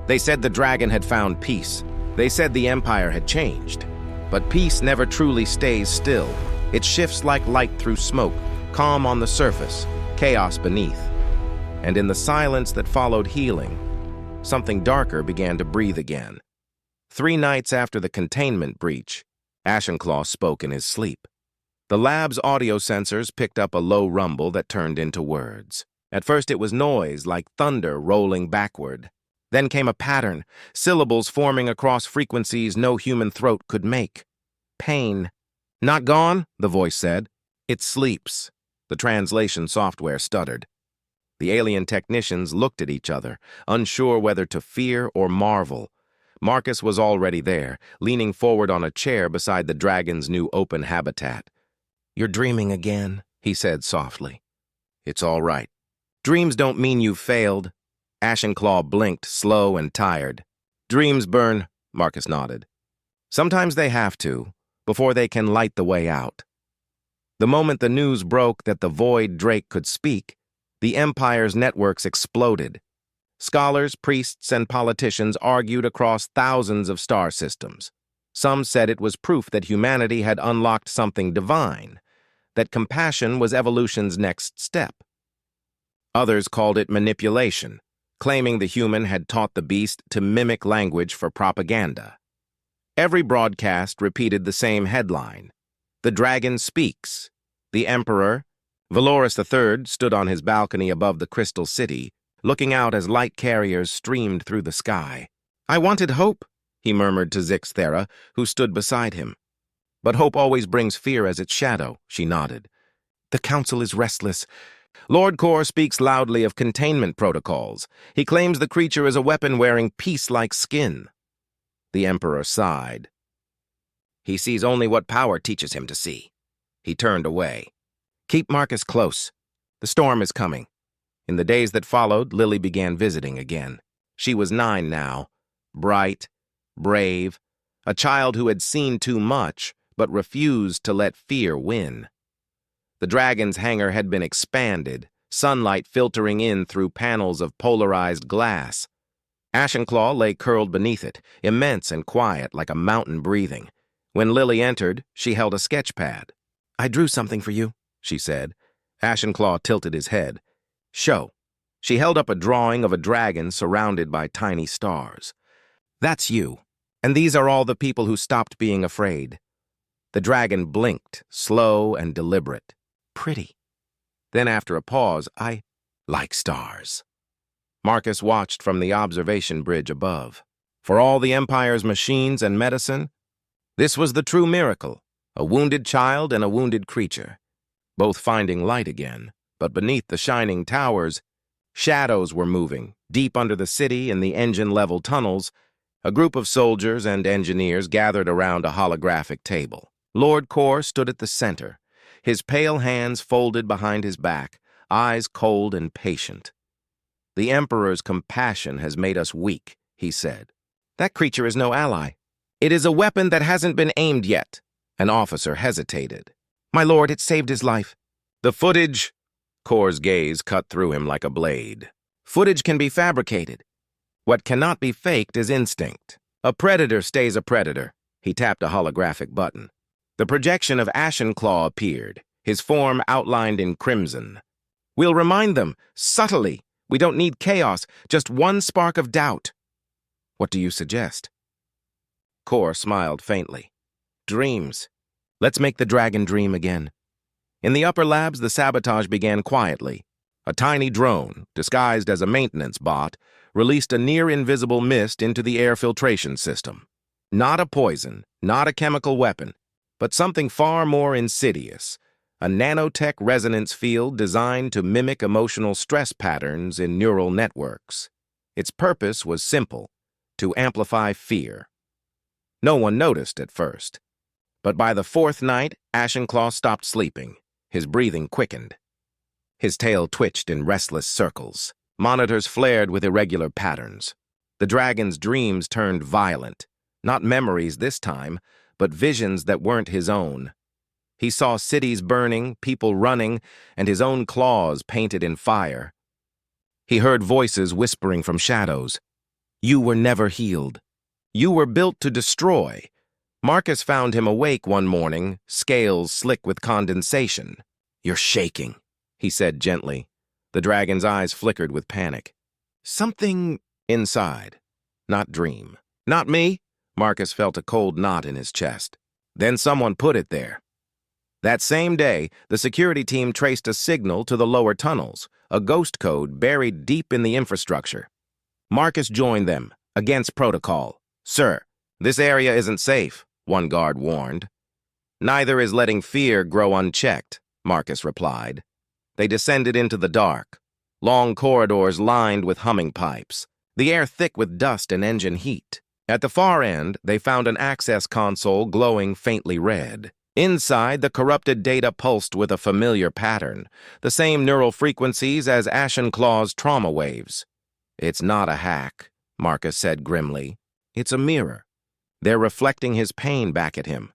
They said the dragon had found peace. They said the empire had changed. But peace never truly stays still. It shifts like light through smoke, calm on the surface, chaos beneath. And in the silence that followed healing, something darker began to breathe again. 3 nights after the containment breach, Ashenclaw spoke in his sleep. The lab's audio sensors picked up a low rumble that turned into words. At first it was noise, like thunder rolling backward. Then came a pattern, syllables forming across frequencies no human throat could make. Pain. Not gone, the voice said. It sleeps. The translation software stuttered. The alien technicians looked at each other, unsure whether to fear or marvel. Marcus was already there, leaning forward on a chair beside the dragon's new open habitat. "You're dreaming again," he said softly. "It's all right. Dreams don't mean you've failed." Ashenclaw blinked, slow and tired. "Dreams burn," Marcus nodded. "Sometimes they have to, before they can light the way out." The moment the news broke that the void Drake could speak, the Empire's networks exploded. Scholars, priests, and politicians argued across thousands of star systems. Some said it was proof that humanity had unlocked something divine, that compassion was evolution's next step. Others called it manipulation, claiming the human had taught the beast to mimic language for propaganda. Every broadcast repeated the same headline: "The dragon speaks." The Emperor, Valorous III, stood on his balcony above the Crystal City, looking out as light carriers streamed through the sky. "I wanted hope," he murmured to Zixthera, who stood beside him. "But hope always brings fear as its shadow," she nodded. "The Council is restless. Lord Kor speaks loudly of containment protocols. He claims the creature is a weapon wearing peace-like skin." The Emperor sighed. "He sees only what power teaches him to see." He turned away. "Keep Marcus close. The storm is coming." In the days that followed, Lily began visiting again. She was 9 now, bright, brave, a child who had seen too much, but refused to let fear win. The dragon's hangar had been expanded, sunlight filtering in through panels of polarized glass. Ashenclaw lay curled beneath it, immense and quiet, like a mountain breathing. When Lily entered, she held a sketch pad. "I drew something for you," she said. Ashenclaw tilted his head. "Show." She held up a drawing of a dragon surrounded by tiny stars. "That's you, and these are all the people who stopped being afraid." The dragon blinked, slow and deliberate. "Pretty." Then after a pause, "I like stars." Marcus watched from the observation bridge above. For all the Empire's machines and medicine, this was the true miracle, a wounded child and a wounded creature, both finding light again. But beneath the shining towers, shadows were moving. Deep under the city, in the engine-level tunnels, a group of soldiers and engineers gathered around a holographic table. Lord Kor stood at the center, his pale hands folded behind his back, eyes cold and patient. "The Emperor's compassion has made us weak," he said. "That creature is no ally. It is a weapon that hasn't been aimed yet." An officer hesitated. "My lord, it saved his life." "The footage—" Kor's gaze cut through him like a blade. "Footage can be fabricated. What cannot be faked is instinct. A predator stays a predator." He tapped a holographic button. The projection of Ashenclaw appeared, his form outlined in crimson. "We'll remind them, subtly. We don't need chaos, just one spark of doubt." "What do you suggest?" Kor smiled faintly. "Dreams. Let's make the dragon dream again." In the upper labs, the sabotage began quietly. A tiny drone, disguised as a maintenance bot, released a near-invisible mist into the air filtration system. Not a poison, not a chemical weapon, but something far more insidious, a nanotech resonance field designed to mimic emotional stress patterns in neural networks. Its purpose was simple: to amplify fear. No one noticed at first, but by the 4th night, Ashenclaw stopped sleeping. His breathing quickened. His tail twitched in restless circles. Monitors flared with irregular patterns. The dragon's dreams turned violent. Not memories this time, but visions that weren't his own. He saw cities burning, people running, and his own claws painted in fire. He heard voices whispering from shadows. You were never healed. You were built to destroy. Marcus found him awake one morning, scales slick with condensation. You're shaking, he said gently. The dragon's eyes flickered with panic. Something inside. Not dream. Not me. Marcus felt a cold knot in his chest. Then someone put it there. That same day, the security team traced a signal to the lower tunnels, a ghost code buried deep in the infrastructure. Marcus joined them, against protocol. Sir, this area isn't safe, one guard warned. Neither is letting fear grow unchecked, Marcus replied. They descended into the dark, long corridors lined with humming pipes, the air thick with dust and engine heat. At the far end, they found an access console glowing faintly red. Inside, the corrupted data pulsed with a familiar pattern, the same neural frequencies as Ashenclaw's trauma waves. It's not a hack, Marcus said grimly. It's a mirror. They're reflecting his pain back at him.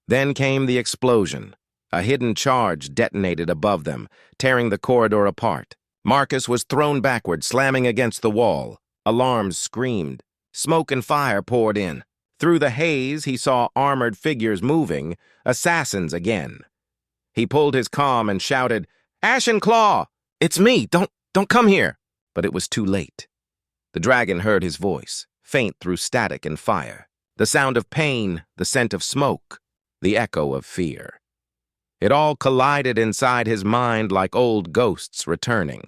Then came the explosion. A hidden charge detonated above them, tearing the corridor apart. Marcus was thrown backward, slamming against the wall. Alarms screamed. Smoke and fire poured in. Through the haze, he saw armored figures moving, assassins again. He pulled his comm and shouted, Ashenclaw! It's me! Don't come here! But it was too late. The dragon heard his voice, faint through static and fire. The sound of pain, the scent of smoke, the echo of fear. It all collided inside his mind like old ghosts returning,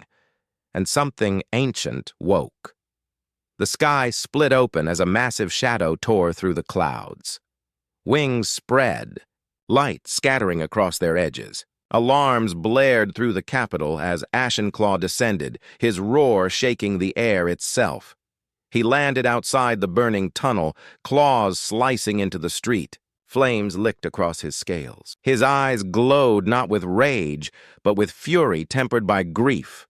and something ancient woke. The sky split open as a massive shadow tore through the clouds. Wings spread, light scattering across their edges. Alarms blared through the capital as Ashenclaw descended, his roar shaking the air itself. He landed outside the burning tunnel, claws slicing into the street. Flames licked across his scales. His eyes glowed not with rage, but with fury tempered by grief.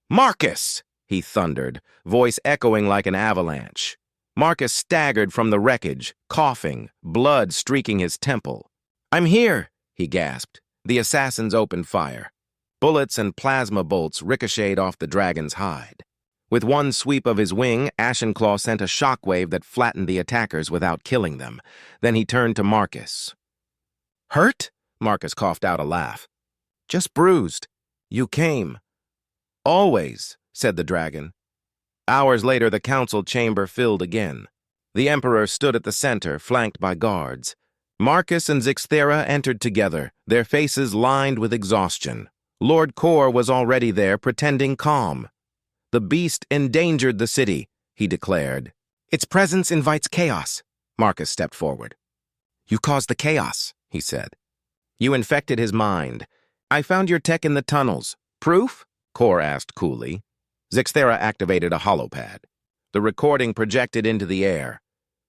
Marcus! He thundered, voice echoing like an avalanche. Marcus staggered from the wreckage, coughing, blood streaking his temple. I'm here, he gasped. The assassins opened fire. Bullets and plasma bolts ricocheted off the dragon's hide. With one sweep of his wing, Ashenclaw sent a shockwave that flattened the attackers without killing them. Then he turned to Marcus. Hurt? Marcus coughed out a laugh. Just bruised. You came. Always, said the dragon. Hours later, the council chamber filled again. The Emperor stood at the center, flanked by guards. Marcus and Zixthera entered together, their faces lined with exhaustion. Lord Kor was already there, pretending calm. The beast endangered the city, he declared. Its presence invites chaos. Marcus stepped forward. You caused the chaos, he said. You infected his mind. I found your tech in the tunnels. Proof? Kor asked coolly. Zixthera activated a holopad. The recording projected into the air.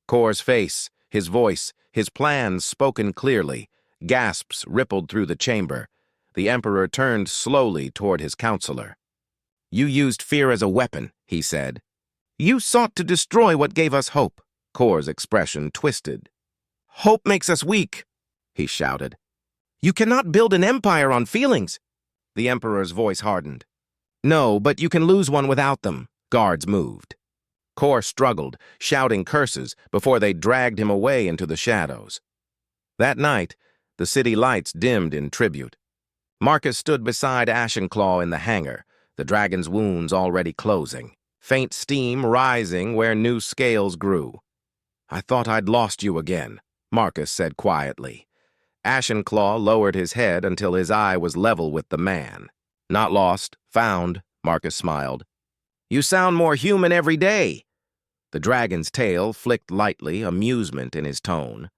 Kor's face, his voice, his plans spoken clearly. Gasps rippled through the chamber. The Emperor turned slowly toward his counselor. You used fear as a weapon, he said. You sought to destroy what gave us hope. Kor's expression twisted. Hope makes us weak, he shouted. You cannot build an empire on feelings. The Emperor's voice hardened. No, but you can lose one without them. Guards moved. Kor struggled, shouting curses, before they dragged him away into the shadows. That night, the city lights dimmed in tribute. Marcus stood beside Ashenclaw in the hangar, the dragon's wounds already closing, faint steam rising where new scales grew. I thought I'd lost you again, Marcus said quietly. Ashenclaw lowered his head until his eye was level with the man. Not lost, found, Marcus smiled. You sound more human every day. The dragon's tail flicked lightly, amusement in his tone.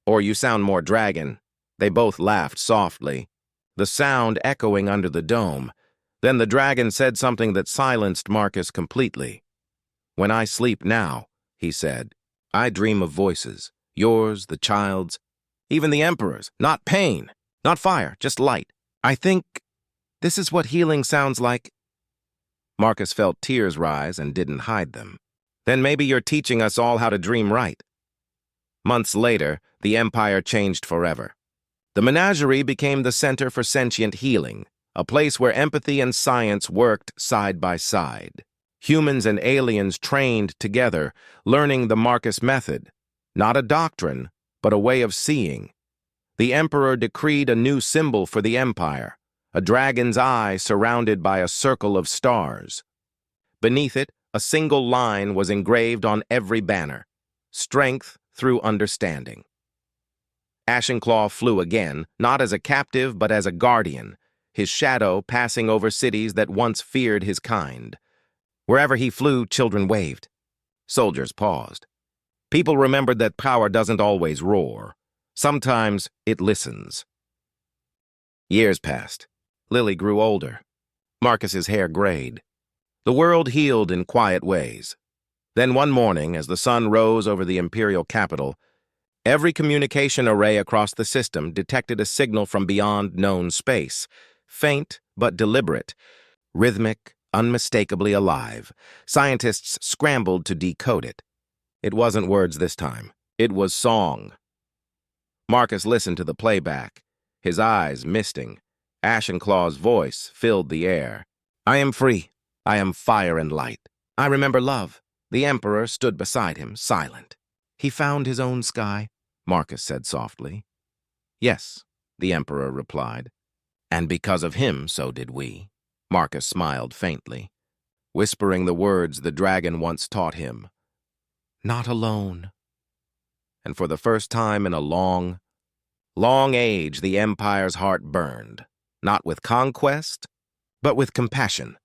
Or you sound more dragon. They both laughed softly, the sound echoing under the dome. Then the dragon said something that silenced Marcus completely. When I sleep now, he said, I dream of voices, yours, the child's, even the Emperor's, not pain, not fire, just light. I think this is what healing sounds like. Marcus felt tears rise and didn't hide them. Then maybe you're teaching us all how to dream right. Months later, the Empire changed forever. The menagerie became the center for sentient healing, a place where empathy and science worked side by side. Humans and aliens trained together, learning the Marcus method. Not a doctrine, but a way of seeing. The Emperor decreed a new symbol for the Empire, a dragon's eye surrounded by a circle of stars. Beneath it, a single line was engraved on every banner: strength through understanding. Ashenclaw flew again, not as a captive but as a guardian, his shadow passing over cities that once feared his kind. Wherever he flew, children waved. Soldiers paused. People remembered that power doesn't always roar. Sometimes it listens. Years passed. Lily grew older. Marcus's hair grayed. The world healed in quiet ways. Then one morning, as the sun rose over the imperial capital, every communication array across the system detected a signal from beyond known space, faint but deliberate, rhythmic, unmistakably alive. Scientists scrambled to decode it. It wasn't words this time. It was song. Marcus listened to the playback, his eyes misting. Ashenclaw's voice filled the air. I am free. I am fire and light. I remember love. The Emperor stood beside him, silent. He found his own sky, Marcus said softly. Yes, the Emperor replied. And because of him, so did we. Marcus smiled faintly, whispering the words the dragon once taught him. Not alone. And for the first time in a long, long age, the Empire's heart burned, not with conquest, but with compassion.